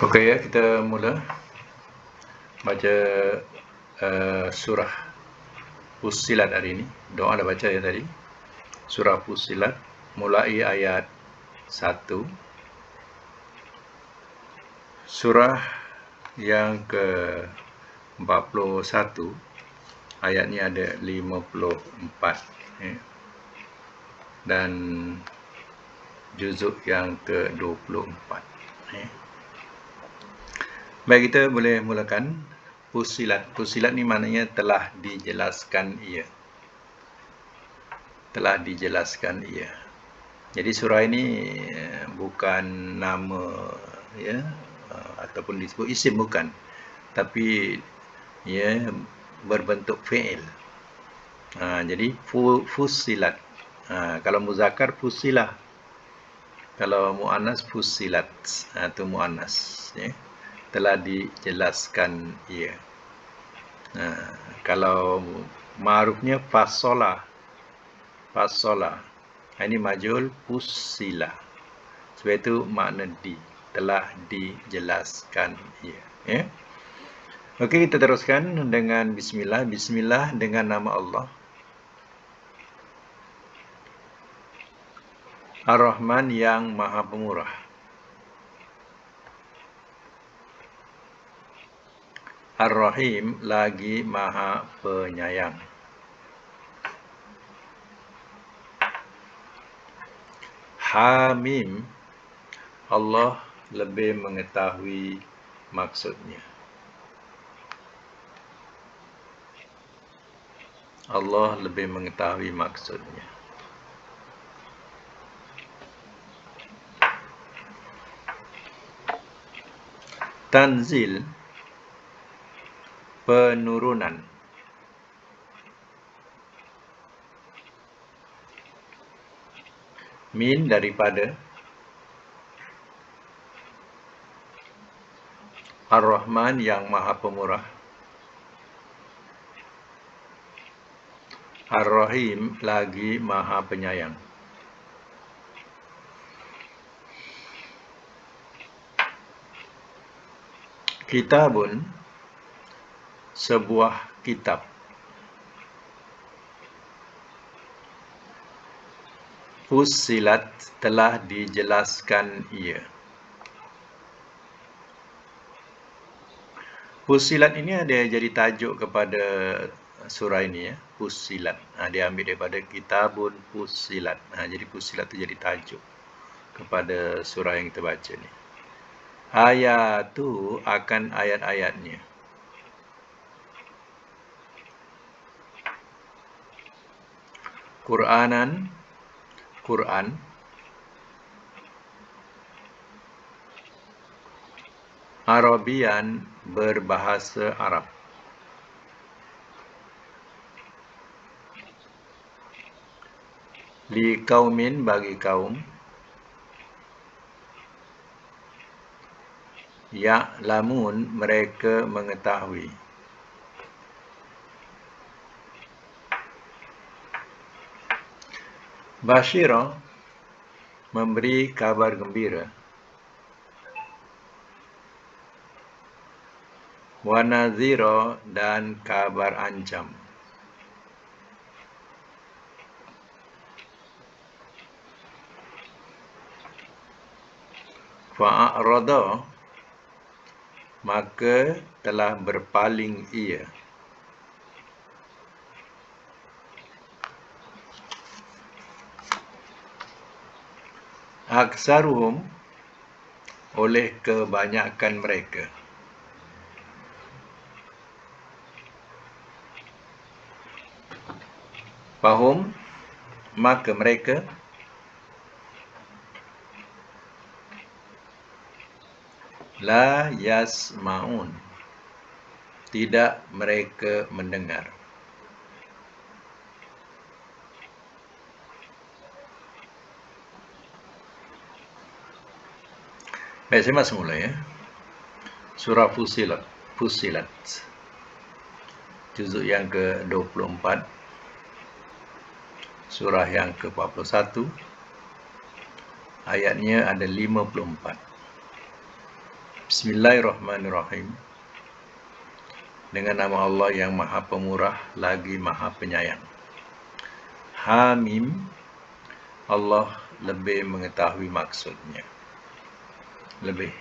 Okey ya, kita mula baca surah Fussilat hari ini. Doa dah baca ya tadi. Surah Fussilat mulai ayat 1. Surah yang ke-41 ayatnya ada 54 ya. Dan juzuk yang ke-24 ya. Baik, kita boleh mulakan Fussilat. Fussilat ni maknanya telah dijelaskan ia. Telah dijelaskan ia. Jadi surah ini bukan nama ya, ataupun disebut isim bukan. Tapi ia berbentuk fi'il. Jadi Fussilat. Kalau muzakkar Fussilah. Kalau muannas Fussilat. Itu muannas ya. Telah dijelaskan ia. Kalau ma'rufnya fasola. Ini majul Fussilah. Sebab itu makna telah dijelaskan ia. Ya. Okey, kita teruskan dengan bismillah. Bismillah dengan nama Allah. Ar-Rahman yang Maha Pemurah. Ar-Rahim lagi Maha Penyayang. Hamim, Allah lebih mengetahui maksudnya. Allah lebih mengetahui maksudnya. Tanzil, penurunan. Min, daripada. Ar-Rahman yang Maha Pemurah. Ar-Rahim lagi Maha Penyayang. Kitabun, sebuah kitab. Fussilat, telah dijelaskan ia. Fussilat ini ada jadi tajuk kepada surah ini ya. Fussilat. Dia ambil daripada Kitabun Fussilat. Jadi Fussilat itu jadi tajuk kepada surah yang kita baca ni. Ayat tu akan ayat-ayatnya. Qur'anan, Quran. Arabian, berbahasa Arab. Li kaumin, bagi kaum. Ya'lamun, mereka mengetahui. Basyira, memberi kabar gembira. Wa nadhira, dan kabar ancam. Fa'arada, maka telah berpaling ia. Aksaruhum, oleh kebanyakan mereka. Fahum, maka mereka. La yasma'un, tidak mereka mendengar. Baik, saya masuk mula ya. Surah Fussilat. Juzuk yang ke-24. Surah yang ke-41. Ayatnya ada 54. Bismillahirrahmanirrahim. Dengan nama Allah yang Maha Pemurah lagi Maha Penyayang. Hamim, Allah lebih mengetahui maksudnya. Lebih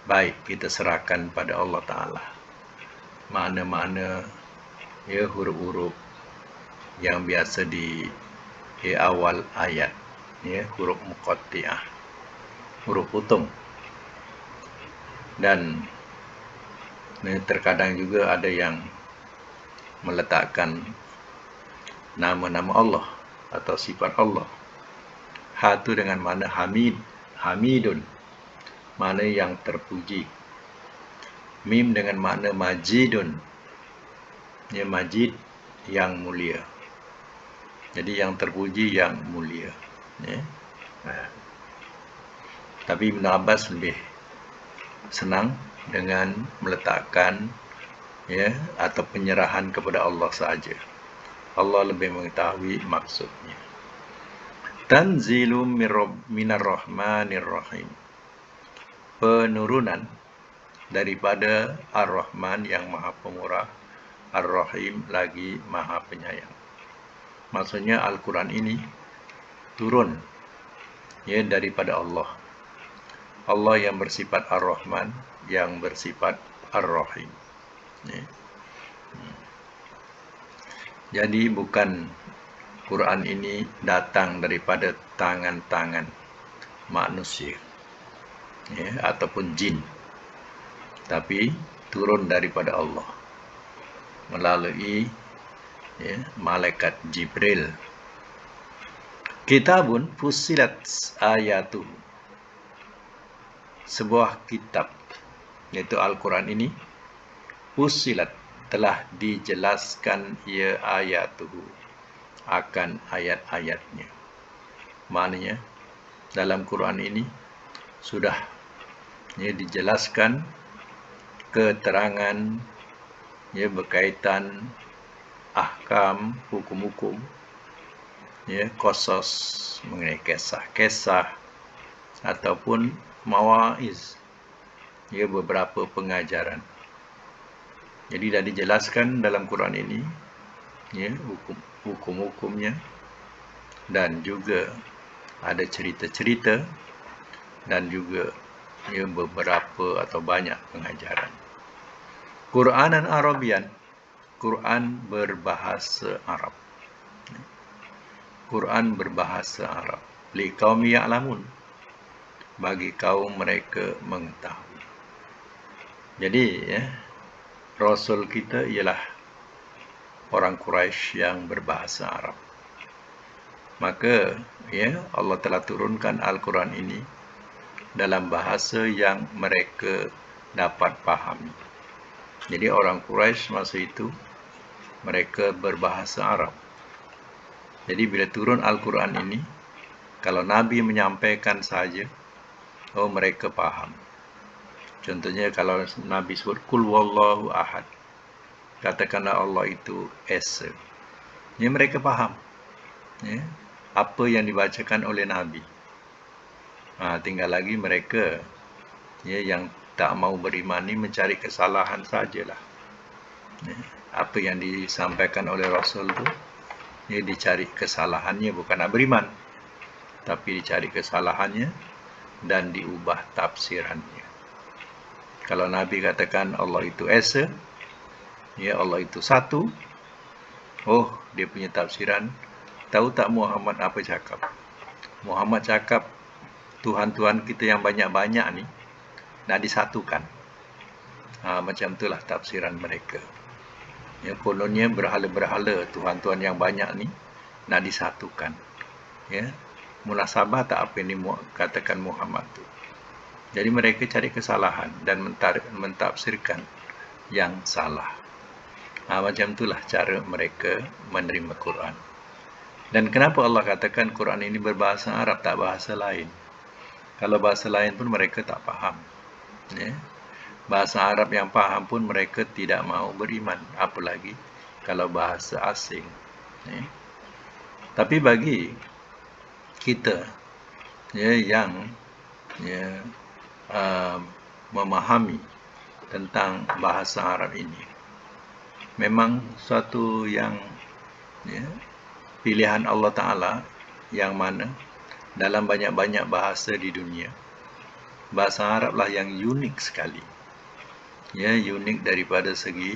baik kita serahkan pada Allah Ta'ala makna-makna huruf-huruf yang biasa di awal ayat, huruf muqatti'ah, huruf putung. Dan terkadang juga ada yang meletakkan nama-nama Allah atau sifat Allah. Ha itu dengan makna hamid, hamidun, makna yang terpuji. Mim dengan makna majidun, majid yang mulia. Jadi yang terpuji yang mulia. Tapi Ibn Abbas lebih senang dengan meletakkan atau penyerahan kepada Allah saja. Allah lebih mengetahui maksudnya. Tanzilum minar rahmanir rahim. Penurunan daripada Ar-Rahman yang Maha Pemurah, Ar-Rahim lagi Maha Penyayang. Maksudnya Al-Quran ini turun daripada Allah. Allah yang bersifat Ar-Rahman, yang bersifat Ar-Rahim. Jadi bukan Quran ini datang daripada tangan-tangan manusia ataupun jin, tapi turun daripada Allah melalui malaikat Jibril. Kitabun fussilat ayatuhu, sebuah kitab, yaitu Al-Quran ini, fussilat, telah dijelaskan ayatuhu, akan ayat-ayatnya. Maknanya dalam Quran ini sudah dijelaskan keterangan berkaitan ahkam, hukum-hukum, qasas, mengenai kisah-kisah ataupun mawaiz, beberapa pengajaran. Jadi dah dijelaskan dalam Quran ini hukum-hukumnya, dan juga ada cerita-cerita, dan juga beberapa atau banyak pengajaran. Qur'anan Arabian, Quran berbahasa Arab. Quran berbahasa Arab. Liqaumi ya'lamun, bagi kaum mereka mengetahui. Jadi Rasul kita ialah orang Quraisy yang berbahasa Arab. Maka Allah telah turunkan Al-Quran ini dalam bahasa yang mereka dapat pahami. Jadi orang Quraisy masa itu mereka berbahasa Arab. Jadi bila turun Al-Quran ini, kalau Nabi menyampaikan saja, mereka paham. Contohnya kalau Nabi sebut Qul wallahu ahad, katakanlah Allah itu Esa, mereka faham apa yang dibacakan oleh Nabi. Tinggal lagi mereka yang tak mau beriman ini mencari kesalahan sajalah. Apa yang disampaikan oleh Rasul itu dicari kesalahannya, bukan nak beriman, tapi dicari kesalahannya dan diubah tafsirannya. Kalau Nabi katakan Allah itu Esa, Allah itu satu, dia punya tafsiran. Tahu tak Muhammad apa cakap? Muhammad cakap Tuhan-Tuhan kita yang banyak-banyak ni nak disatukan. Macam itulah tafsiran mereka. Kononnya berhala-berhala Tuhan-Tuhan yang banyak ni nak disatukan. Munasabah tak apa yang katakan Muhammad tu. Jadi mereka cari kesalahan dan mentafsirkan yang salah. Macam itulah cara mereka menerima Quran. Dan kenapa Allah katakan Quran ini berbahasa Arab, tak bahasa lain? Kalau bahasa lain pun mereka tak faham. Bahasa Arab yang faham pun mereka tidak mau beriman, apalagi kalau bahasa asing. Tapi bagi kita yang memahami tentang bahasa Arab ini. Memang suatu yang pilihan Allah Ta'ala yang mana dalam banyak-banyak bahasa di dunia, bahasa Arab lah yang unik sekali. Unik daripada segi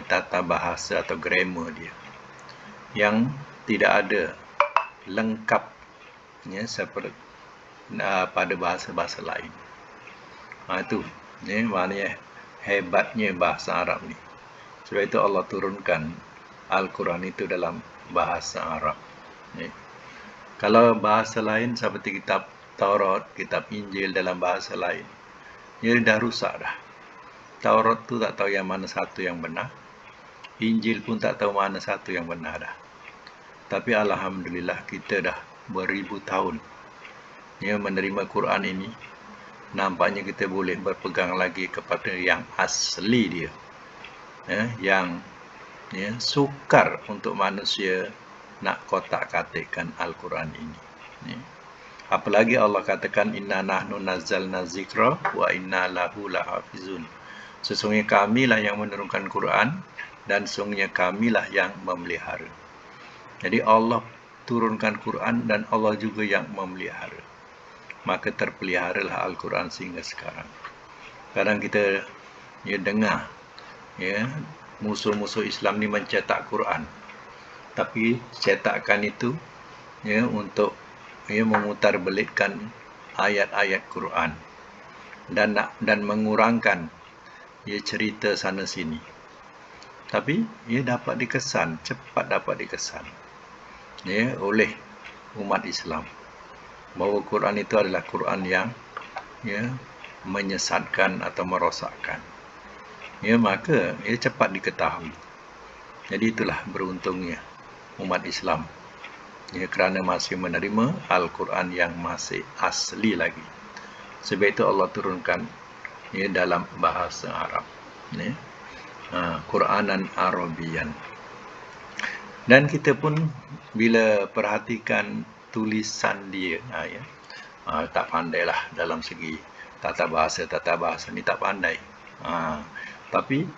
tata bahasa atau grammar dia, yang tidak ada lengkap seperti pada bahasa-bahasa lain. Itu maknanya hebatnya bahasa Arab ni. Sebab itu Allah turunkan Al-Quran itu dalam bahasa Arab. Kalau bahasa lain seperti kitab Taurat, kitab Injil dalam bahasa lain, dah rusak dah. Taurat tu tak tahu yang mana satu yang benar, Injil pun tak tahu mana satu yang benar dah. Tapi Alhamdulillah kita dah beribu tahun menerima Quran ini. Nampaknya kita boleh berpegang lagi kepada yang asli dia, yang sukar untuk manusia nak kotak-katikkan Al-Quran ini. Apalagi Allah katakan, inna nahnu nazzalna zikra wa inna lahu lahafizun. Sesungguhnya kamilah yang menurunkan Quran dan sesungguhnya kamilah yang memelihara. Jadi Allah turunkan Quran dan Allah juga yang memelihara. Maka terpeliharalah Al-Quran sehingga sekarang. Kadang kita dengar musuh-musuh Islam ni mencetak Quran, tapi cetakan itu untuk memutarbelitkan ayat-ayat Quran dan mengurangkan cerita sana sini. Tapi dapat dikesan, cepat dapat dikesan oleh umat Islam bahawa Quran itu adalah Quran yang menyesatkan atau merosakkan. Maka cepat diketahui. Jadi itulah beruntungnya umat Islam kerana masih menerima Al-Quran yang masih asli lagi. Sebab itu Allah turunkan dalam bahasa Arab, Quranan Arabian. Dan kita pun bila perhatikan tulisan dia, tak pandailah dalam segi tata bahasa ni tak pandai. Tapi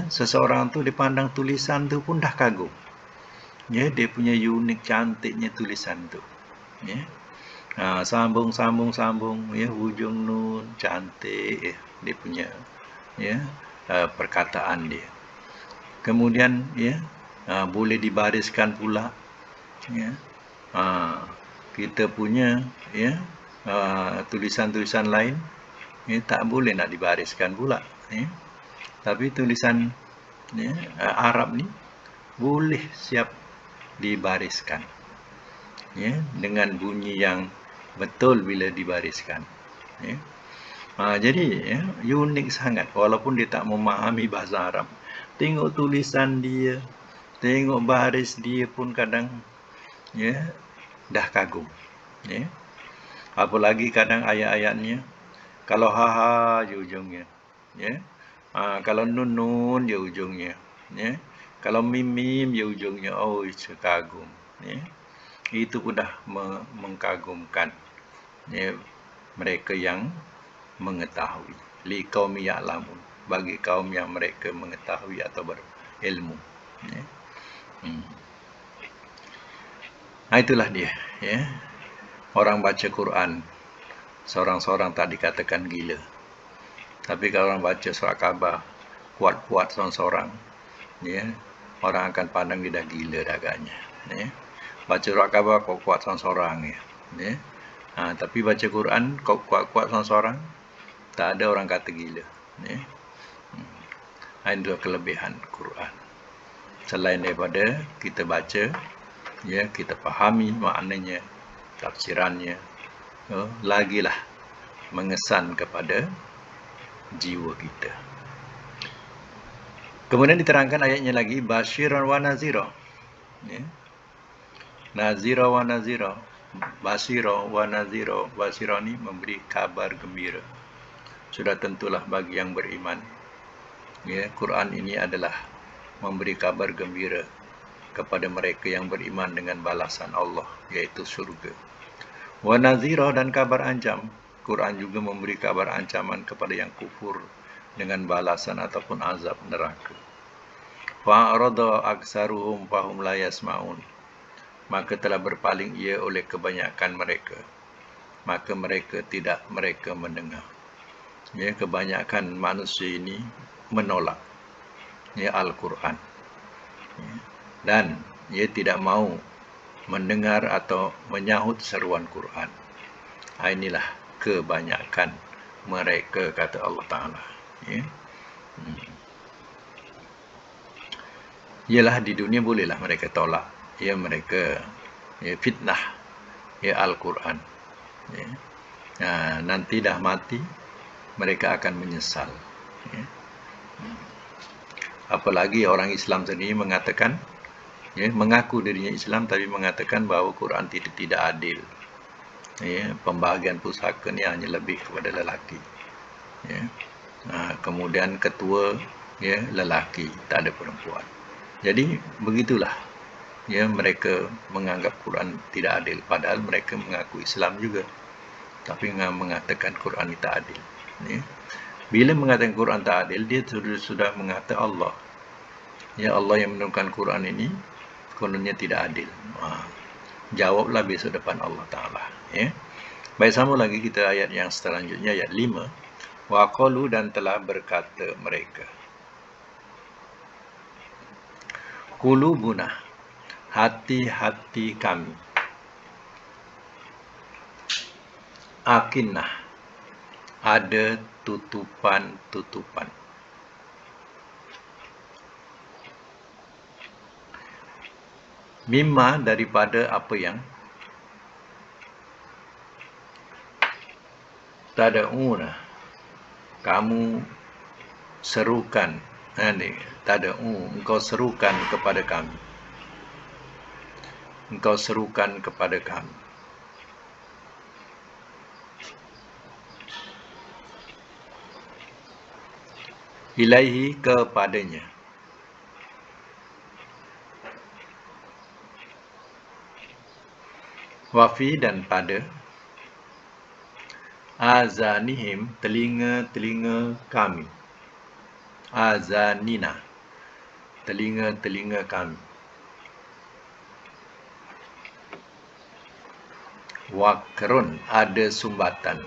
seseorang tu dipandang tulisan tu pun dah kagum. Dia punya unik, cantiknya tulisan tu. Sambung, hujung nun, cantik dia punya perkataan dia. Kemudian boleh dibariskan pula. Kita punya tulisan-tulisan lain tak boleh nak dibariskan pula. Tapi tulisan Arab ni boleh siap dibariskan dengan bunyi yang betul bila dibariskan. Jadi unik sangat walaupun dia tak memahami bahasa Arab. Tengok tulisan dia, tengok baris dia pun kadang dah kagum. Apalagi kadang ayat-ayatnya, kalau ha je ujungnya, kalau nun je ujungnya, kalau mim je ujungnya, kagum. Itu pun dah mengkagumkan mereka yang mengetahui. Liqaumi ya'lamun, bagi kaum yang mereka mengetahui atau berilmu. Itulah dia. Orang baca Quran, seorang-seorang tak dikatakan gila. Tapi kalau orang baca surat Khabar, kuat-kuat seorang-seorang, orang akan pandang dia dah gila dah agaknya. Baca surat Khabar, kuat-kuat seorang-seorang. Tapi baca Quran, kuat-kuat seorang-seorang, tak ada orang kata gila. Itu kelebihan Quran. Selain daripada kita baca, kita fahami maknanya, tafsirannya, lagilah mengesan kepada jiwa kita. Kemudian diterangkan ayatnya lagi, basyiran wa nazira. Nazira wa nazira, basira wa nazira. Basira ni memberi kabar gembira. Sudah tentulah bagi yang beriman, Quran ini adalah memberi kabar gembira kepada mereka yang beriman dengan balasan Allah, yaitu surga. Wa nazira, dan kabar anjam. Quran juga memberi kabar ancaman kepada yang kufur dengan balasan ataupun azab neraka. Fa'arada aksaruhum fahum la yasma'un. Maka telah berpaling ia oleh kebanyakan mereka, maka mereka mendengar. Ya, kebanyakan manusia ini menolak Al-Quran. Dan ia tidak mau mendengar atau menyahut seruan Quran. Inilah kebanyakan mereka, kata Allah Ta'ala. Ialah di dunia bolehlah mereka tolak. Mereka fitnah Al-Quran. Nanti dah mati, mereka akan menyesal. Apalagi orang Islam sendiri mengatakan, mengaku dirinya Islam tapi mengatakan bahawa Quran tidak adil. Pembahagian pusaka ni hanya lebih kepada lelaki. Kemudian ketua lelaki, tak ada perempuan. Jadi begitulah mereka menganggap Quran tidak adil, padahal mereka mengaku Islam juga, tapi mengatakan Quran itu tak adil. Bila mengatakan Quran tak adil, dia sudah mengata Allah. Allah yang menurunkan Quran ini kononnya tidak adil. Jawablah besok depan Allah Ta'ala. Baik, sama lagi kita ayat yang selanjutnya, ayat 5. Wa qalu, dan telah berkata mereka, qulubuna, hati-hati kami, akinnah, ada tutupan-tutupan. Mimma, daripada apa yang tada'una, kamu serukan. Engkau serukan kepada kami. Engkau serukan kepada kami. Ilaihi, kepadanya. Wafi, dan pada. Azanihim, telinga-telinga kami. Azanina, telinga-telinga kami. Wakrun, ada sumbatan.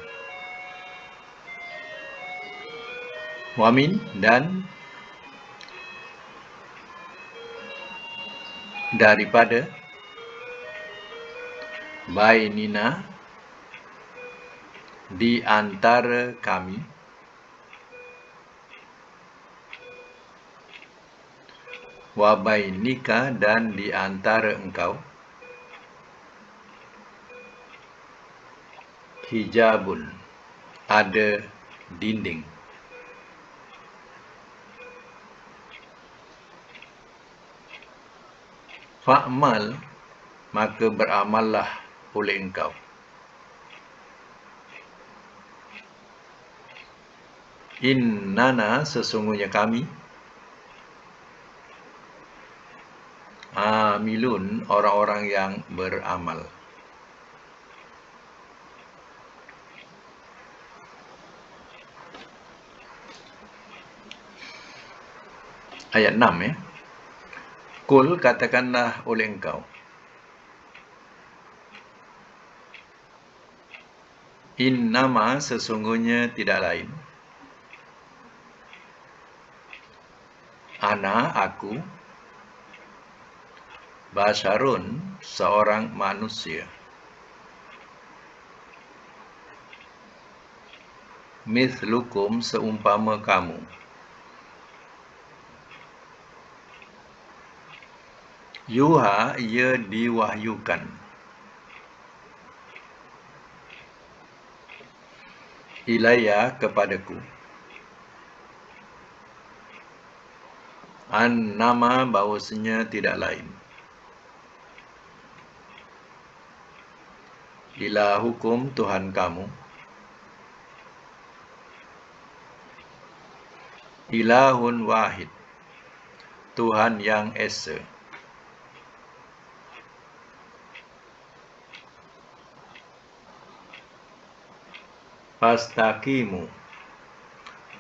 Wamin, dan daripada. Bainina, di antara kami. Wa bainika, dan di antara engkau. Hijabun, ada dinding. Fa'mal, maka beramallah oleh engkau. Innana, sesungguhnya kami. Amilun, orang-orang yang beramal. Ayat 6 Kul, katakanlah oleh engkau. Innama, sesungguhnya tidak lain. Ana, aku. Basharun, seorang manusia. Mithlukum, seumpama kamu. Yuha, ia diwahyukan. Ilaya, kepadaku. Annama, bahawasanya tidak lain. Ilahukum, Tuhan kamu. Ilahun wahid, Tuhan yang esa. Fastaqimu,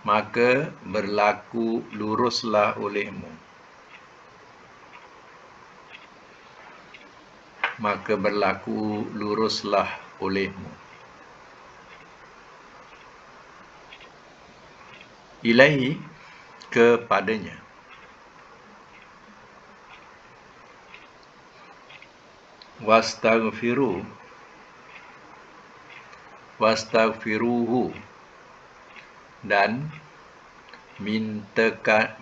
maka berlaku luruslah olehmu. Maka berlaku luruslah olehmu. Ilaihi, kepadanya. Wastaghfiruhu, dan mintakan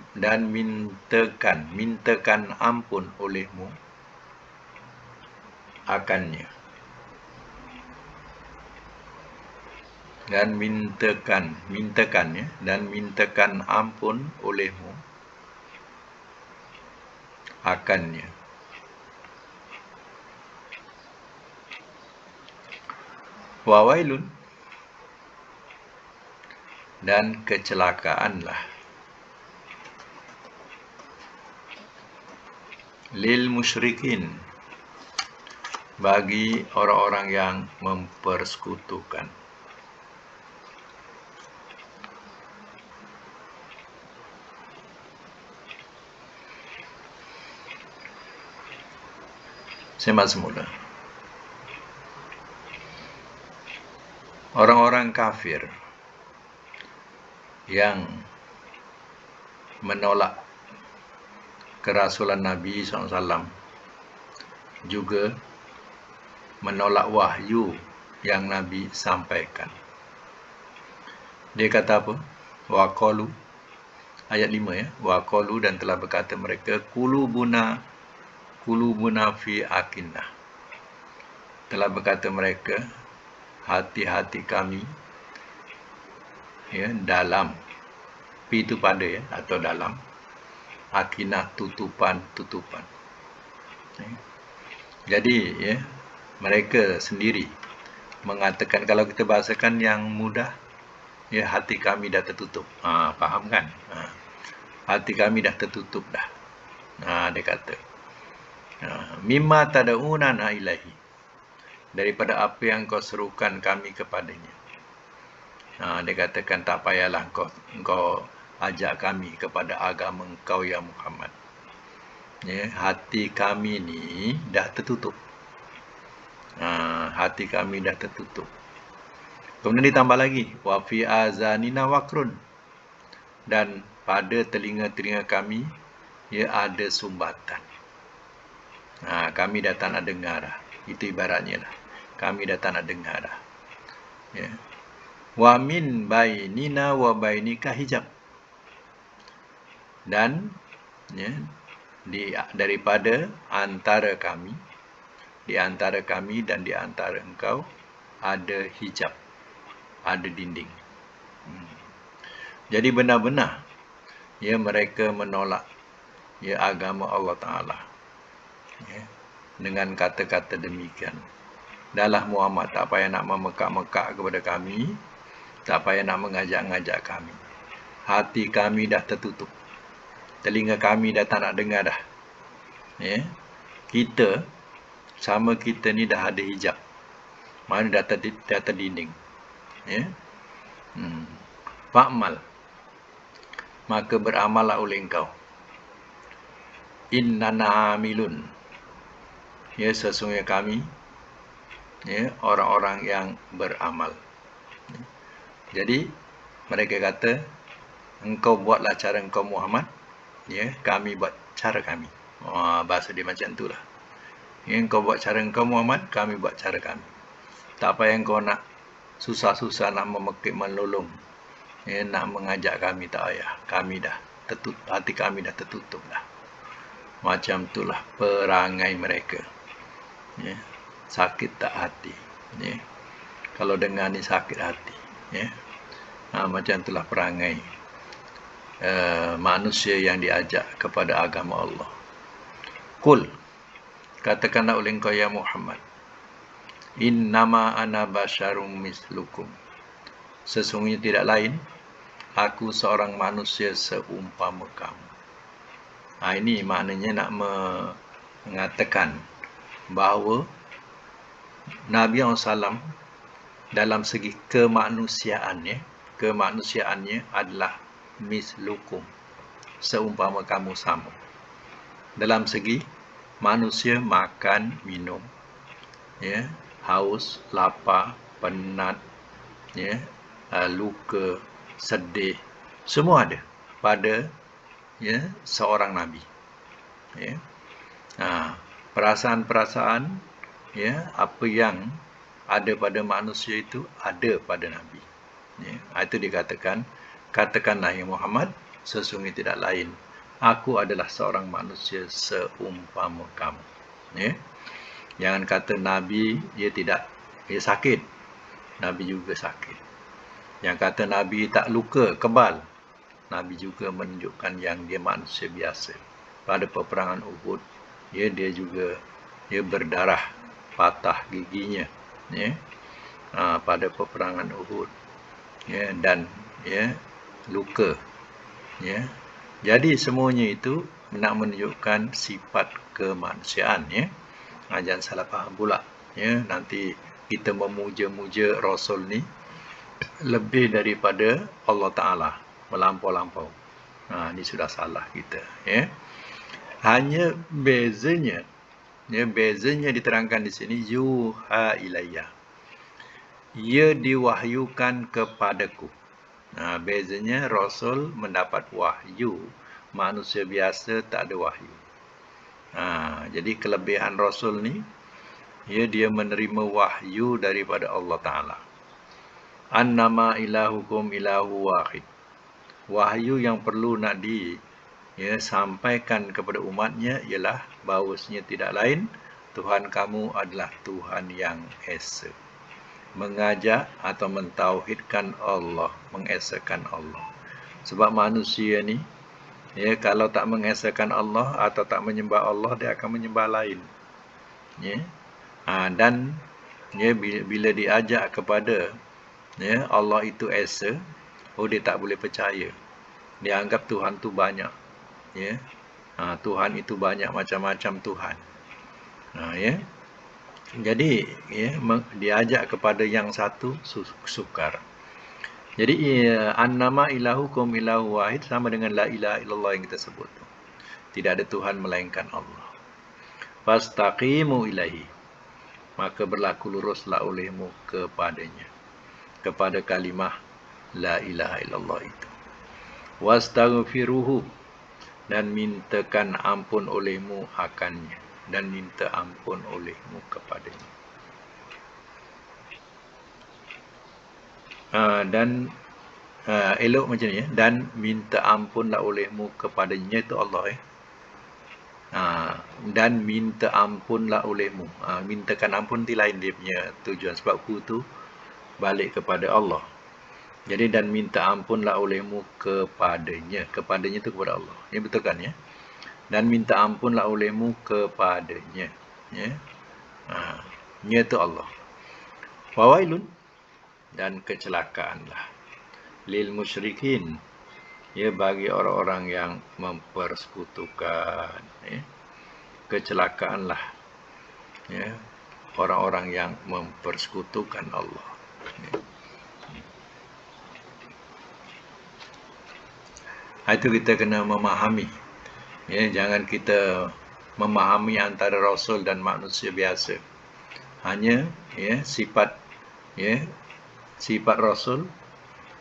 ampun olehmu akannya. Dan mintakan ampun olehmu akannya. Wawailun, dan kecelakaanlah. Lil musyrikin, bagi orang-orang yang mempersekutukan. Semak semula. Orang-orang kafir yang menolak kerasulan Nabi SAW juga menolak wahyu yang Nabi sampaikan. Dia kata apa? Waqalu, ayat 5 ya. Waqalu, dan telah berkata mereka, Kulubuna fi akinnah. Telah berkata mereka, hati-hati kami ya, dalam, pi itu pada ya, atau dalam, akinah, tutupan. Ya. Jadi ya, mereka sendiri mengatakan, kalau kita bahasakan yang mudah ya, hati kami dah tertutup. Faham kan? Hati kami dah tertutup dah. Dia kata mimma tad'unana ilahi, daripada apa yang kau serukan kami kepadanya. Dia katakan, tak payahlah engkau ajak kami kepada agama engkau ya Muhammad. Ya, hati kami ni dah tertutup. Hati kami dah tertutup. Kemudian ditambah lagi, wa fi azanina waqrun, dan pada telinga-telinga kami ia ada sumbatan. Kami dah tak nak dengar dah. Itu ibaratnya lah. Kami dah tak nak dengar dah. Ya. Wa min bainina wa bainika hijab, dan ya, daripada antara kami, di antara kami dan di antara engkau ada hijab, ada dinding. Jadi benar-benar ya, mereka menolak ya agama Allah Ta'ala ya, dengan kata-kata demikian. Dahlah Muhammad, tak payah nak memekak-mekak kepada kami, tak payah nak mengajak-ngajak kami. Hati kami dah tertutup, telinga kami dah tak nak dengar dah. Ya. Kita sama kita ni dah ada hijab, mana dah terdinding. Ya. Fa'mal, maka beramallah oleh engkau. Innana amilun, ya, sesungguhnya kami ya, orang-orang yang beramal. Jadi mereka kata, engkau buatlah cara engkau Muhammad, ya, kami buat cara kami. Bahasa dia macam itulah. Ya, engkau buat cara engkau Muhammad, kami buat cara kami. Tak payah engkau nak susah-susah nak memekik melolong, ya, nak mengajak kami, tak payah. Kami dah tertutup, hati kami dah tertutup dah. Macam itulah perangai mereka. Ya. Sakit tak hati. Ya. Kalau dengar ni sakit hati. Ya. Macam itulah perangai manusia yang diajak kepada agama Allah. Qul, katakanlah oleh engkau ya Muhammad, innama ana basyarum mislukum, sesungguhnya tidak lain aku seorang manusia seumpama kamu. Ini maknanya nak mengatakan bahawa Nabi SAW dalam segi kemanusiaannya, kemanusiaannya adalah mislukum, seumpama kamu sama. Dalam segi manusia makan, minum, ya, haus, lapar, penat, ya, luka, sedih, semua ada pada, ya, seorang nabi. Ya. Perasaan-perasaan, ya, apa yang ada pada manusia itu ada pada nabi. Ya. Itu dikatakan, katakanlah ya Muhammad, sesungguhnya tidak lain, aku adalah seorang manusia seumpama kamu. Ya. Jangan kata nabi dia sakit. Nabi juga sakit. Yang kata nabi tak luka, kebal. Nabi juga menunjukkan yang dia manusia biasa. Pada peperangan Uhud, dia juga berdarah, patah giginya. Ya. Pada peperangan Uhud, ya, dan ya, luka. Ya. Jadi semuanya itu nak menunjukkan sifat kemanusiaan. Ya. Jangan salah faham pula. Ya. Nanti kita memuja-muja Rasul ni lebih daripada Allah Ta'ala, melampau-lampau. Ini sudah salah kita. Ya. Hanya bezanya, ya, bezanya diterangkan di sini, yuha ilayya, ia diwahyukan kepadaku. Bezanya Rasul mendapat wahyu, manusia biasa tak ada wahyu. Jadi kelebihan Rasul ni, ya, dia menerima wahyu daripada Allah Ta'ala. Annama ilahukum ilahu wahid. Wahyu yang perlu nak sampaikan kepada umatnya ialah bahawasanya tidak lain, Tuhan kamu adalah Tuhan yang esa. Mengajak atau mentauhidkan Allah, mengesakan Allah. Sebab manusia ni, ya, kalau tak mengesakan Allah atau tak menyembah Allah, dia akan menyembah lain. Ya. Dan ya, bila diajak kepada, ya, Allah itu esa, dia tak boleh percaya. Dia anggap Tuhan tu banyak. Ya. Tuhan itu banyak macam-macam Tuhan. Ya. Jadi, ya, diajak kepada yang satu sukar. Jadi annama ilahukum ilahu wahid sama dengan la ilaha illallah yang kita sebut. Tidak ada Tuhan melainkan Allah. Fastaqimu ilahi, maka berlaku luruslah olehmu kepadanya, kepada kalimah la ilaha illallah itu. Wastaghfiruhu, dan mintakan ampun olehmu akannya, dan minta ampun olehmu kepadanya. Dan elok macam ni, dan minta ampunlah olehmu kepadanya, itu Allah. Dan minta ampunlah olehmu. Mintakan ampun itu lain dia punya tujuan, sebab ku tu balik kepada Allah. Jadi dan minta ampunlah olehmu kepadanya. Kepadanya itu kepada Allah. Ya, betul kan, ya? Dan minta ampunlah olehmu kepadanya. Ya. Nya itu Allah. Wawailun, dan kecelakaanlah lil musyrikin, ya, bagi orang-orang yang mempersekutukan. Ya. Kecelakaanlah, ya, orang-orang yang mempersekutukan Allah. Ya. Itu kita kena memahami. Ya, jangan kita memahami antara Rasul dan manusia biasa. Hanya, ya, sifat Rasul,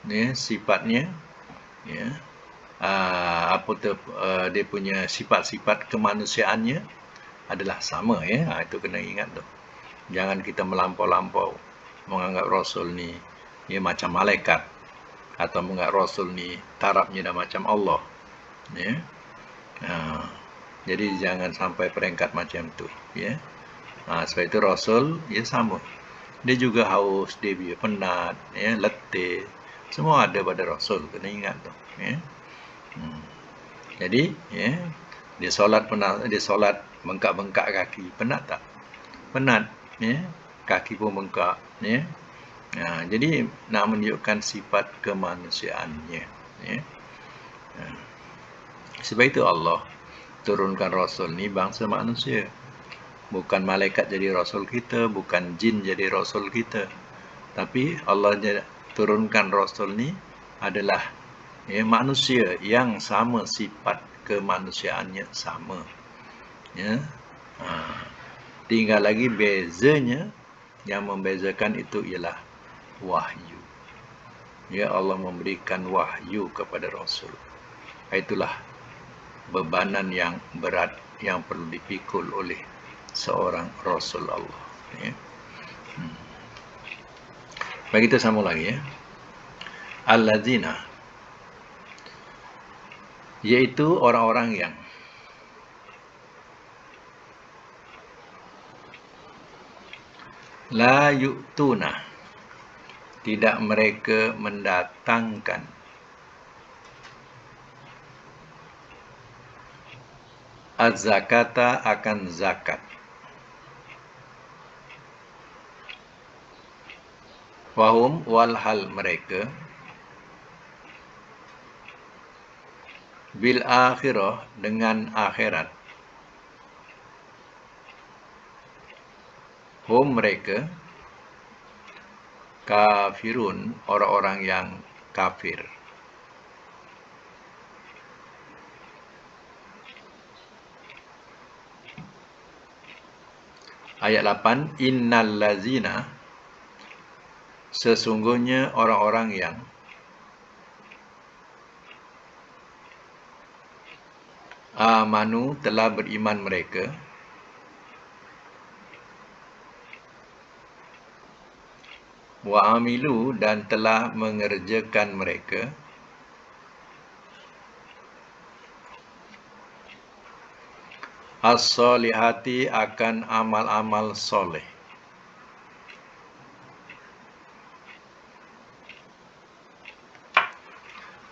ya, sifatnya, ya, dia punya sifat-sifat kemanusiaannya adalah sama. Ya. Itu kena ingat tu. Jangan kita melampau-lampau menganggap Rasul ni, ya, macam malaikat, atau menganggap Rasul ni tarafnya dah macam Allah. Ya. Jadi jangan sampai peringkat macam tu. Ya. Sebab itu Rasul, ya, sama. Dia juga haus, dia penat, ya, letih. Semua ada pada Rasul. Kena ingat tu. Ya. Jadi, ya, dia solat penat, dia solat bengkak-bengkak kaki. Penat tak? Penat. Ya. Kaki pun bengkak. Ya. Jadi nak menunjukkan sifat kemanusiaannya. Ya. Sebab itu Allah turunkan Rasul ni bangsa manusia. Bukan malaikat jadi Rasul kita, bukan jin jadi Rasul kita. Tapi Allah turunkan Rasul ni adalah manusia yang sama sifat kemanusiaannya sama. Ya. Tinggal lagi bezanya, yang membezakan itu ialah wahyu. Ya, Allah memberikan wahyu kepada Rasul. Itulah bebanan yang berat yang perlu dipikul oleh seorang Rasul Allah. Ya. Baik, kita sambung lagi ya. Allazina, yaitu orang-orang yang la yu'tuna, tidak mereka mendatangkan az-zakata, akan zakat. Wahum, walhal mereka, bil akhirah, dengan akhirat, hum, mereka, kafirun, orang-orang yang kafir. Ayat 8, innal lazina, sesungguhnya orang-orang yang amanu, telah beriman mereka, wa amilu, dan telah mengerjakan mereka, as-solihati, akan amal-amal soleh.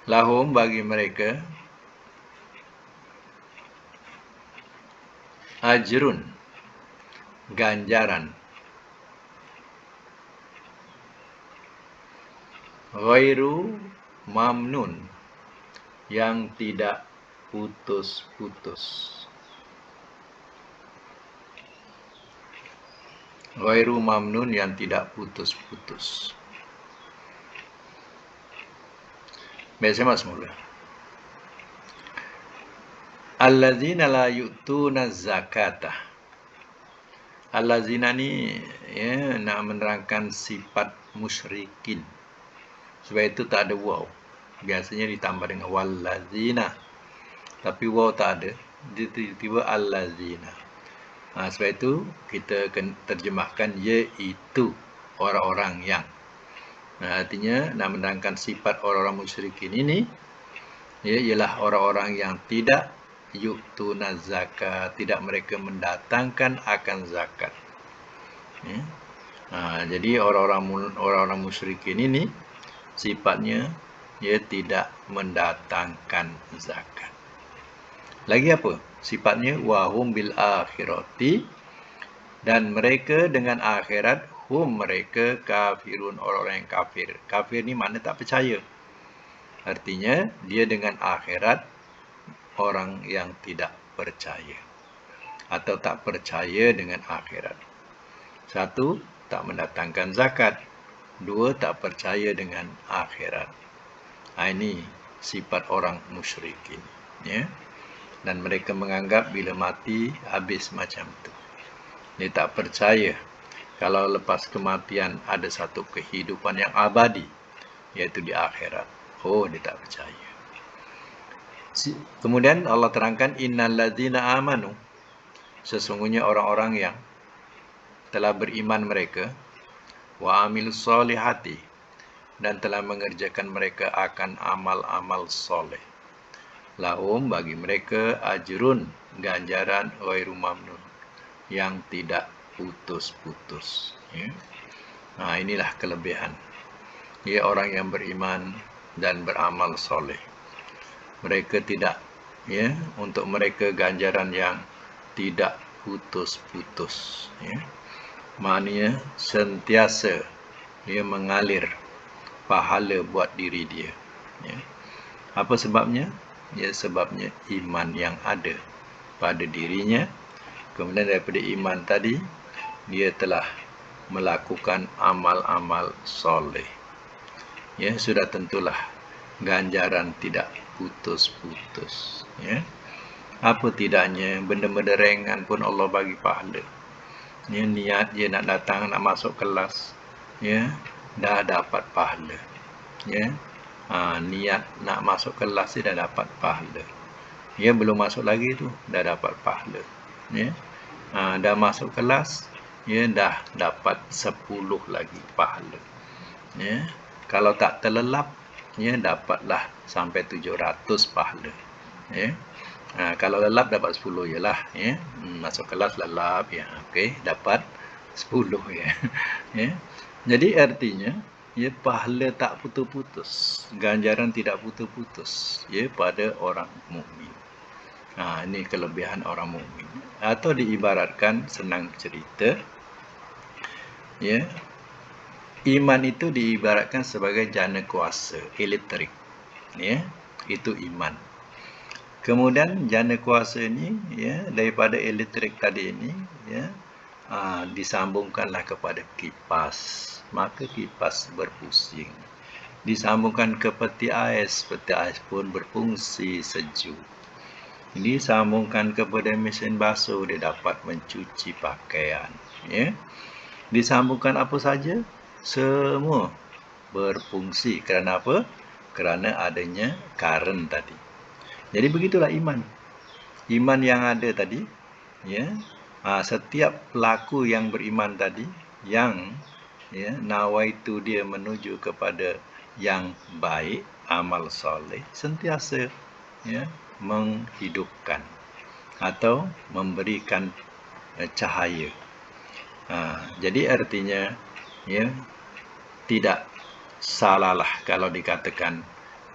Lahum, bagi mereka, ajrun, ganjaran, ghairu mamnun, yang tidak putus-putus. Ghairu mamnun, yang tidak putus-putus. Biasa mas mula. Allazina la yu'tuna zakata. Allazina ni ya, nak menerangkan sifat musyrikin. Sebab itu tak ada waw. Biasanya ditambah dengan wallazina. Tapi waw tak ada. Dia tiba-tiba allazina. Sebab itu kita akan terjemahkan iaitu orang-orang yang. Artinya nak menerangkan sifat orang-orang musyrikin ini, ialah orang-orang yang tidak yu'tuna zakat, tidak mereka mendatangkan akan zakat. Jadi orang-orang musyrikin ini sifatnya tidak mendatangkan zakat. Lagi apa? Sifatnya wahum bil akhirati, dan mereka dengan akhirat, hum, mereka, kafirun, orang-orang yang kafir. Kafir ni makna tak percaya. Artinya dia dengan akhirat orang yang tidak percaya atau tak percaya dengan akhirat. Satu, tak mendatangkan zakat. Dua, tak percaya dengan akhirat. Ini sifat orang musyrikin. Ya? Dan mereka menganggap bila mati habis macam itu. Dia tak percaya kalau lepas kematian ada satu kehidupan yang abadi, yaitu di akhirat. Dia tak percaya. Kemudian Allah terangkan, innal ladzina amanu, sesungguhnya orang-orang yang telah beriman mereka, wa amilus solihati, dan telah mengerjakan mereka akan amal-amal soleh. Lahum, bagi mereka, ajrun, ganjaran, ghairu mamnun, yang tidak putus-putus. Inilah kelebihan orang yang beriman dan beramal soleh. Mereka tidak, untuk mereka ganjaran yang tidak putus-putus. Maknanya sentiasa mengalir pahala buat diri dia. Apa sebabnya? Sebabnya iman yang ada pada dirinya. Kemudian daripada iman tadi, dia telah melakukan amal-amal soleh. Ya, sudah tentulah ganjaran tidak putus-putus. Ya, apa tidaknya benda-benda ringan pun Allah bagi pahala. Ya, niat dia nak datang, nak masuk kelas, ya, dah dapat pahala. Ya, niat nak masuk kelas dia dah dapat pahala. Ya, belum masuk lagi tu dah dapat pahala. Ya, dah masuk kelas, ya, dah dapat 10 lagi pahala. Ya, kalau tak terlelap, ya, dapatlah sampai 700 pahala. Ya, kalau lelap dapat 10 je lah. Ya, masuk kelas lelap, ya, okey, dapat 10 ya. Ya, jadi artinya, ya, pahala tak putus-putus, ganjaran tidak putus-putus, ya, pada orang mukmin. Ini kelebihan orang mukmin. Atau diibaratkan senang cerita, ya, iman itu diibaratkan sebagai jana kuasa elektrik. Ya, itu iman. Kemudian jana kuasa ini, ya, daripada elektrik tadi ini, ya, disambungkanlah kepada kipas, maka kipas berpusing. Disambungkan ke peti ais pun berfungsi sejuk. Disambungkan kepada mesin basuh, dia dapat mencuci pakaian. Ya, disambungkan apa saja, semua berfungsi. Kerana apa? Kerana adanya karen tadi. Jadi begitulah iman. Iman yang ada tadi, ya, setiap pelaku yang beriman tadi, yang, ya, nawaitu dia menuju kepada yang baik, amal soleh, sentiasa, ya, menghidupkan atau memberikan cahaya. Jadi artinya, ya, tidak salahlah kalau dikatakan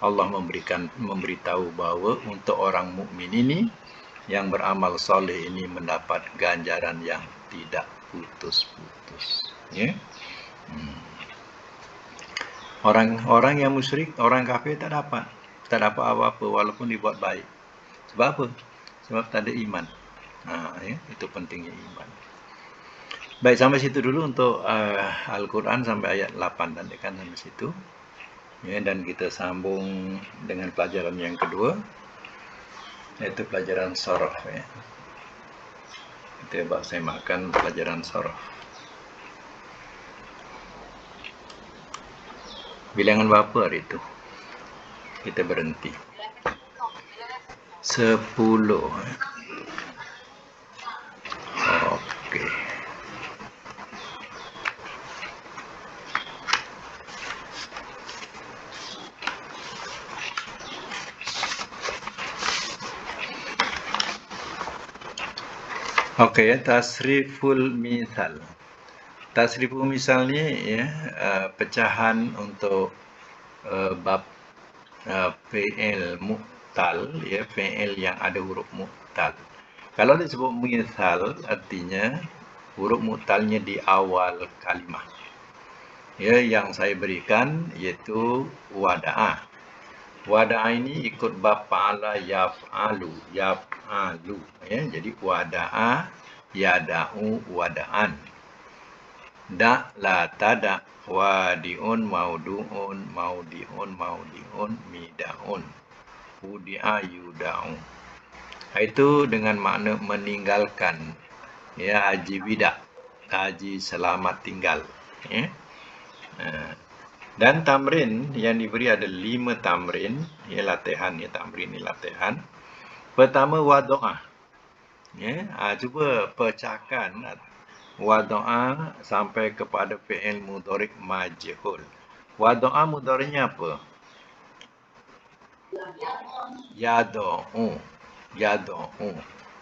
Allah memberitahu bahawa untuk orang mukmin ini yang beramal soleh ini mendapat ganjaran yang tidak putus-putus. Ya. Orang yang musyrik, orang kafir tak dapat apa-apa walaupun dibuat baik. Sebab apa? Sebab tak ada iman. Ya, itu pentingnya iman. Baik, sampai situ dulu untuk Al-Quran sampai ayat 8 dan tekan sampai situ. Ya, dan kita sambung dengan pelajaran yang kedua, yaitu pelajaran sorof. Ya. Kita semakan pelajaran sorof. Bilangan berapa hari itu? Kita berhenti. 10. Okey. Okey, ya, tasriful misal. Tasriful misal ni, ya, pecahan untuk bab fi'il mu'tal, ya, fi'il yang ada huruf mu'tal. Kalau disebut misal, artinya huruf mu'talnya di awal kalimah. Ya, yang saya berikan iaitu wada'ah. Wada'ah ini ikut bab fa'ala yaf'alu, yaf'alu. Ya, jadi wada'ah, yada'u, wada'an. Da' la tada' wadi'un, maudu'un, maudi'un, maudi'un, mida'un. Udi'a yuda'u. Itu dengan makna meninggalkan. Ya, haji wida', haji selamat tinggal. Ya. Dan tamrin yang diberi ada 5 tamrin. Ya, latihan, ya, tamrin ni latihan. Pertama, wado'ah. Ya, cuba pecahkan wado'ah sampai kepada fi'il mudhari' majhul. Wado'ah mudhari'nya apa? Yado'u. Yado'u.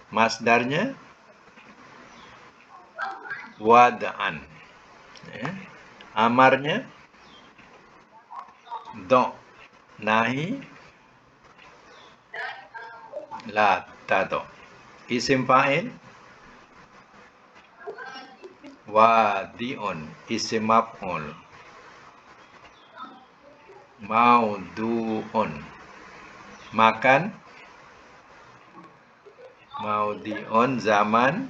Masdarnya wada'an. Ya. Amarnya do'. Nahi la tado'. Isim fa'il wadi'un. Isim maf'ul maudu'un. Makan maudi'un, zaman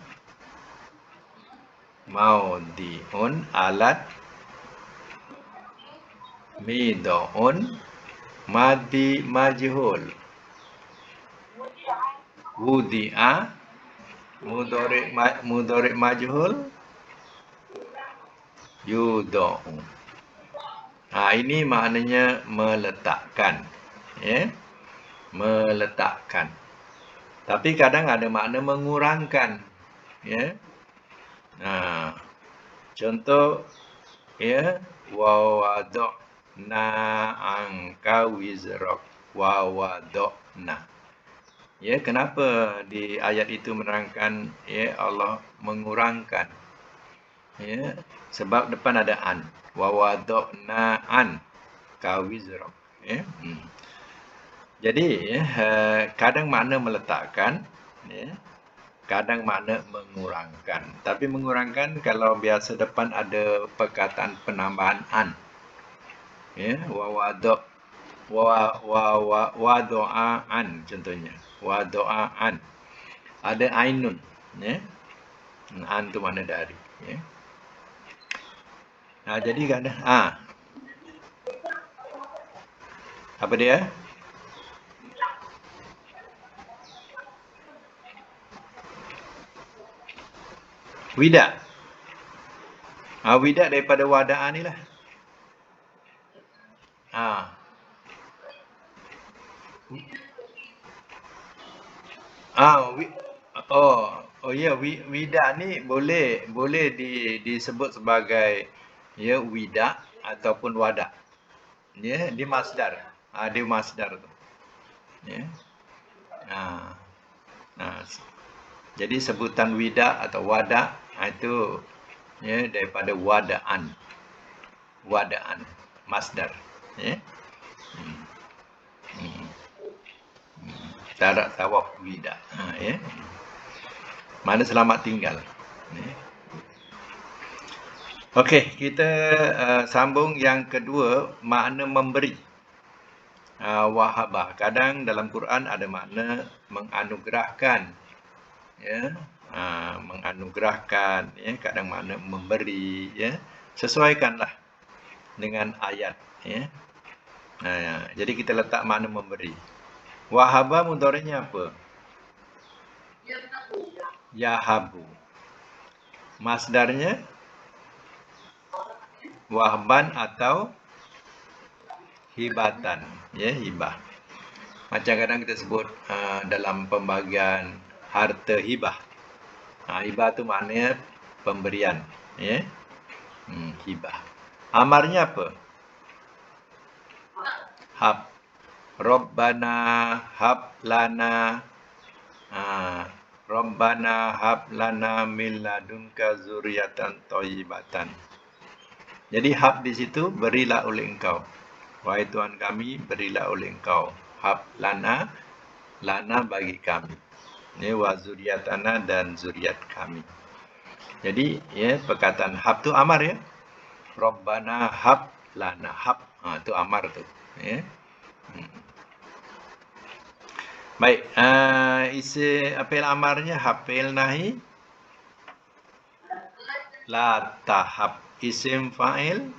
Maudiun alat midoun madi majhul wudi'a mudhari majhul yudau. Ini maknanya meletakkan, ya, meletakkan. Tapi kadang ada makna mengurangkan, ya. Contoh, ya, wa wada'na anka wizrak, wa wada'na. Ya, kenapa di ayat itu menerangkan, ya, Allah mengurangkan? Ya, sebab depan ada an. Wa wada'na an ka wizrak, ya. Jadi, ya, kadang makna meletakkan, ya, kadang makna mengurangkan. Tapi mengurangkan kalau biasa depan ada perkataan penambahan an. Ya, wa doaan contohnya. Wa doaan. Ada ainun, ya. An tu makna dari, ya. Jadi ada apa dia? Widak. Widak daripada wada'an ni lah. Widak ni boleh disebut sebagai, ya, widak ataupun wadak. Ya, dia masdar. Dia masdar tu. Ya. Jadi sebutan widak atau wadak itu, ya, daripada wada'an. Wada'an, masdar, ya. Tarak tawaf widak, ya. Mana selamat tinggal. Ya. Okey, kita sambung yang kedua, makna memberi. Wahabah. Kadang dalam Quran ada makna menganugerahkan, ya, menganugerahkan, ya, kadang makna memberi, ya. Sesuaikanlah dengan ayat, ya. Jadi kita letak makna memberi. Wahabah mudhari'nya apa? Yahabu. Masdarnya wahban atau hibatan, ya, hibah. Macam kadang kita sebut dalam pembagian harta hibah. Hibah tu maknanya pemberian, ya. Hibah. Amarnya apa? Hab. Rabbana hab lana. Rabbana hab lana min ladunka zuriyatan thayyibatan. Jadi hab di situ berilah oleh engkau. Wahai Tuhan kami, berilah oleh engkau. Hab lana, lana bagi kami. Ya, wa zuriyatana dan zuriat kami. Jadi, ya, perkataan hab tu amar, ya. Rabbana hab lana. Hab, tu amar tu, ya. Baik, isi apel amarnya hafil nahi la tahab. Isim fa'il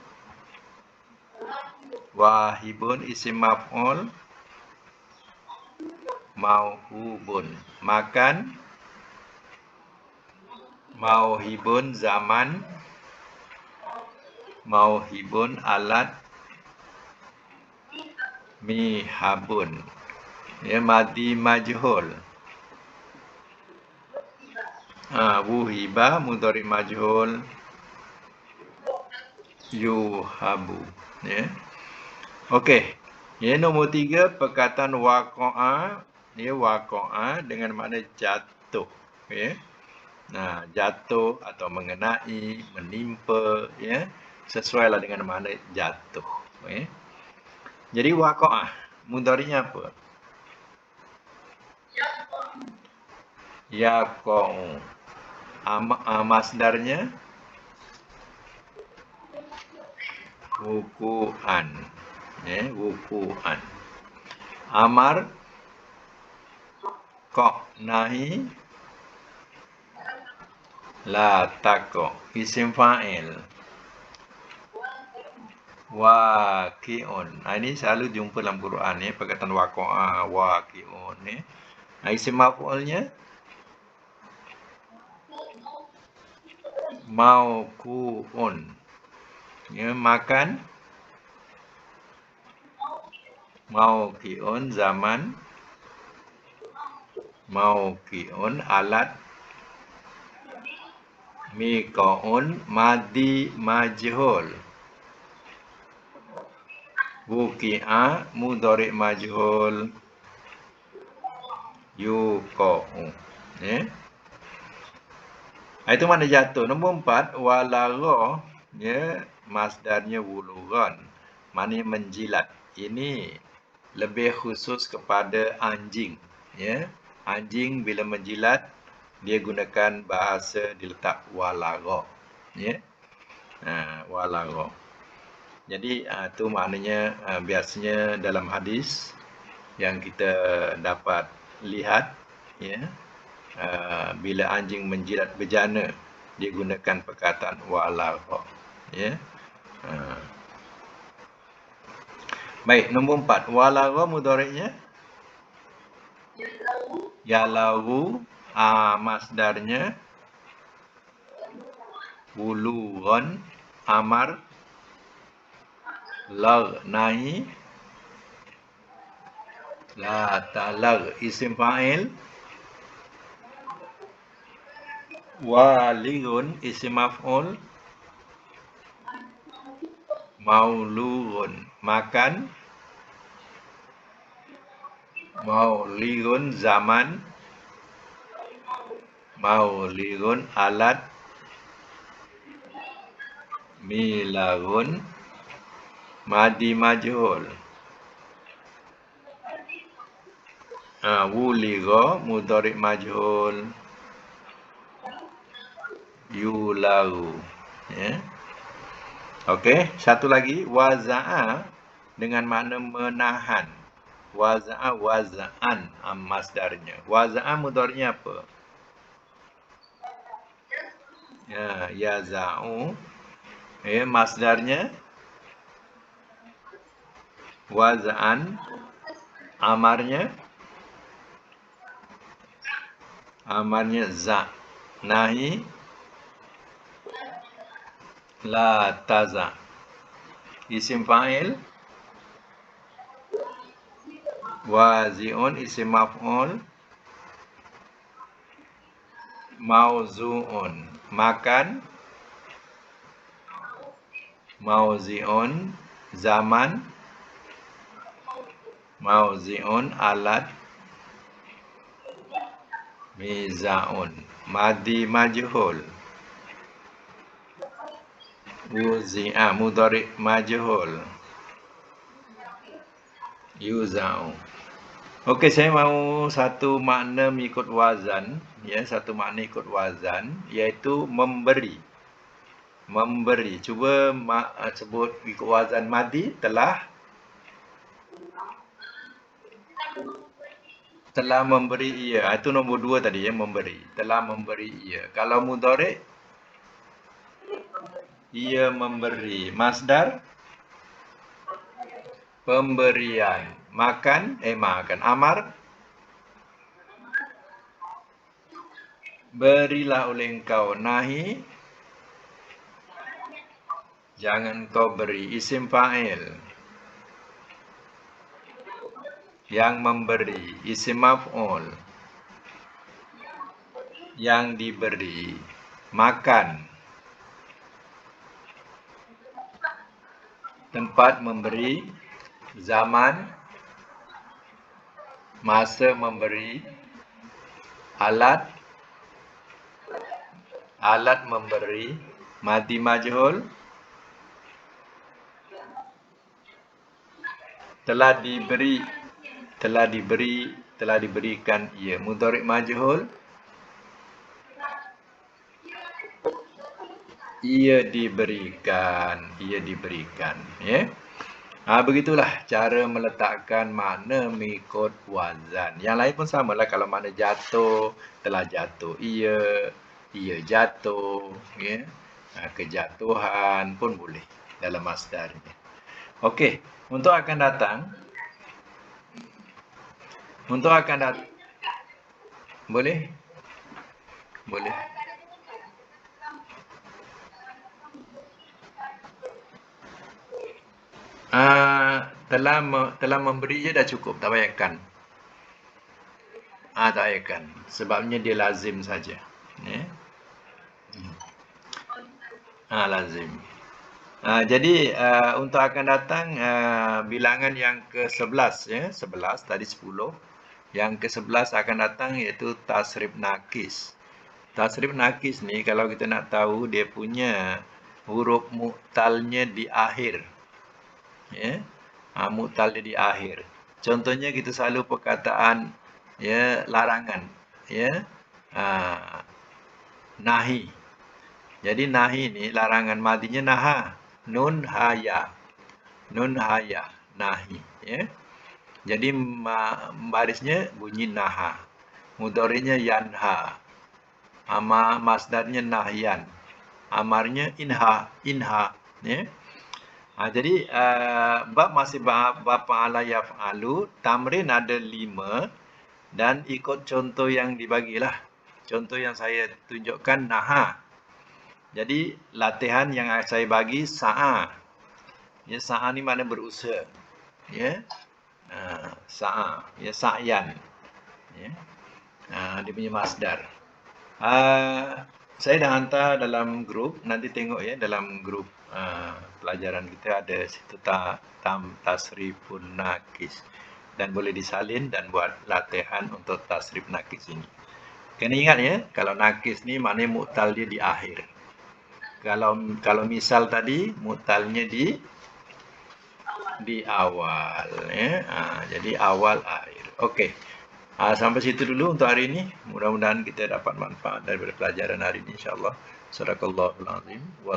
wahibun, isim maf'ul mauhubun. Makan mauhibun, zaman mauhibun, alat mihabun. Ya, madi majhul. Wuhiba mudhari majhul yuhabu, ya. Okey. Ya, nombor 3 perkataan waqa'a, ya, waqa'a dengan makna jatuh, ya. Jatuh atau mengenai, menimpa, ya. Sesuailah dengan makna jatuh, ya. Jadi waqa'a mudhari'nya apa? Yaqa'u. Masdarnya wuku'an, ya, wuku'an. Amar qa, nahi La tako. Isim fa'il. Waqi'un. Ini selalu jumpa dalam Quran ni, perkataan waqa'a, waqi'un ni. Isim maf'ulnya mauku'un. Ya, makan. Mauqi'un zaman. Mauqi'un alat. Miqa'un madi majhul. Wuqi'a mudhari' majhul. Yuqa'u. Ya. Itu mana jatuh. Nombor 4, walagha, ya, masdarnya wulughan. Maknanya menjilat. Ini lebih khusus kepada anjing, ya. Anjing bila menjilat dia gunakan bahasa diletak walagha, ya. Walagha. Jadi itu maknanya biasanya dalam hadis yang kita dapat lihat, ya. Bila anjing menjilat bejana, dia gunakan perkataan walagha, ya. Baik, nombor 4, walagha mudhari'nya yalaghu, masdarnya wulughan, amar, lag nahi, la talag isim fa'il, walighun isim maf'ul, maulughun makan, maulighun zaman, maulighun alat, milaghun madi majhul. Wuligha mudhari' majhul. Yulagu, ya. Okey, satu lagi waza'a dengan makna menahan. Waza'a waza'an masdarnya. Waza'a mudhari'nya apa? Ya, yaza'u. Ya, masdarnya waza'an, amarnya za, nahi la taza. Isim fa'il wazi'un isim maf'ul, mauzu'un makan, mauzi'un zaman, mauzi'un alat, miza'un madi majhul, wuzi'a mudhari' majhul, yuza'u. Okey, saya mahu satu makna mengikut wazan, ya, satu makna ikut wazan, iaitu memberi. Memberi. Cuba sebut ikut wazan madi. Telah memberi ia. Itu nombor 2 tadi, ya, memberi. Telah memberi ia. Kalau mudhari', ia memberi. Masdar pemberian. Makan. Amar, berilah oleh engkau. Nahi, jangan kau beri. Isim fa'il yang memberi. Isim maf'ul yang diberi. Makan, tempat memberi. Zaman, masa memberi. Alat memberi. Madi majhul, telah diberikan ia. Mudhari' majhul, ia diberikan, ya. Begitulah cara meletakkan makna mengikut wazan. Yang lain pun samalah. Kalau makna jatuh, telah jatuh ia, ia jatuh, ya. Kejatuhan pun boleh dalam masdarnya. Okey, untuk akan datang, boleh? Boleh. Telah memberi je dah cukup, tak payahkan. Tak payahkan. Sebabnya dia lazim saja. Ya. Lazim. Jadi untuk akan datang bilangan yang ke-11 ya, 11 tadi 10. Yang ke-11 akan datang iaitu tasrif nakis. Tasrif nakis ni kalau kita nak tahu dia punya huruf mu'talnya di akhir. Ya. Mu'talnya di akhir. Contohnya kita selalu perkataan ya larangan, ya. Nahi. Jadi nahi ni larangan madinya naha. Nun haya. Nun haya. Nahi. Ya. Jadi barisnya bunyi naha. Mudhari'nya yanha. Masdarnya nahyan. Amarnya inha. Ya. Jadi bab masih bab fa'ala yaf'alu. Tamrin ada 5 dan ikut contoh yang dibagilah. Contoh yang saya tunjukkan naha. Jadi latihan yang saya bagi sa'a. Ya, sa'a ni makna berusaha. Ya. Sa'a, ya sa'yan. Ya. Dia punya masdar. Saya dah hantar dalam grup, nanti tengok ya dalam grup pelajaran kita ada situ tasrifun nakis dan boleh disalin dan buat latihan untuk tasrif nakis ini. Kena ingat ya, kalau nakis ni maknanya mu'tal dia di akhir. Kalau misal tadi mu'talnya di awal ya. Jadi awal akhir. Okey. Sampai situ dulu untuk hari ini. Mudah-mudahan kita dapat manfaat daripada pelajaran hari ini insya-Allah. Sadaqallahul azim wa